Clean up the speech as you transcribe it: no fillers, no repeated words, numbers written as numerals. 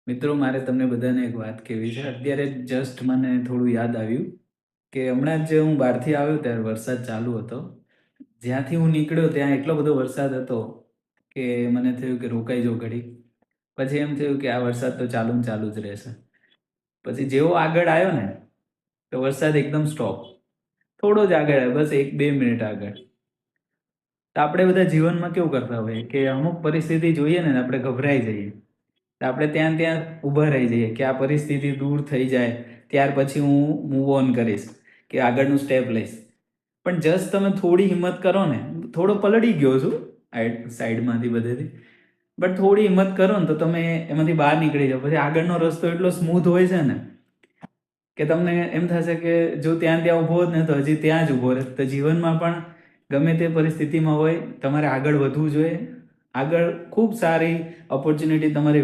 મિત્રો, મારે તમને બધાને એક વાત કહેવી છે. અત્યારે જસ્ટ મને થોડું યાદ આવ્યું કે હમણાં જ હું બહારથી આવ્યો ત્યારે વરસાદ ચાલુ હતો. જ્યાંથી હું નીકળ્યો ત્યાં એટલો બધો વરસાદ હતો કે મને થયું કે રોકાઈ જાઉં ઘડીક. પછી એમ થયું કે આ વરસાદ તો ચાલુ ને ચાલુ જ રહેશે. પછી જેવો આગળ આવ્યો ને તો વરસાદ એકદમ સ્ટોપ. થોડો જ આગળ આવ્યો, બસ 1-2 મિનિટ આગળ. તો આપણે બધા જીવનમાં કેવું કરતા હોઈએ કે અમુક પરિસ્થિતિ જોઈએ ને આપણે ગભરાઈ જઈએ. તો આપણે ત્યાં ઊભા રહી જઈએ કે આ પરિસ્થિતિ દૂર થઈ જાય ત્યાર પછી હું મૂવ ઓન કરીશ કે આગળનું સ્ટેપ લઈશ. પણ જસ્ટ તમે થોડી હિંમત કરો ને, થોડો પલળી ગયો છું સાઈડમાંથી બધેથી, બટ થોડી હિંમત કરો ને તો તમે એમાંથી બહાર નીકળી જાઓ. પછી આગળનો રસ્તો એટલો સ્મૂથ હોય છે ને કે તમને એમ થશે કે જો ત્યાં ઊભો હોત ને તો હજી ત્યાં જ ઊભો રહે. તો જીવનમાં પણ ગમે તે પરિસ્થિતિમાં હોય તમારે આગળ વધવું જોઈએ. આગળ ખૂબ સારી ઓપોર્ચ્યુનિટી તમારી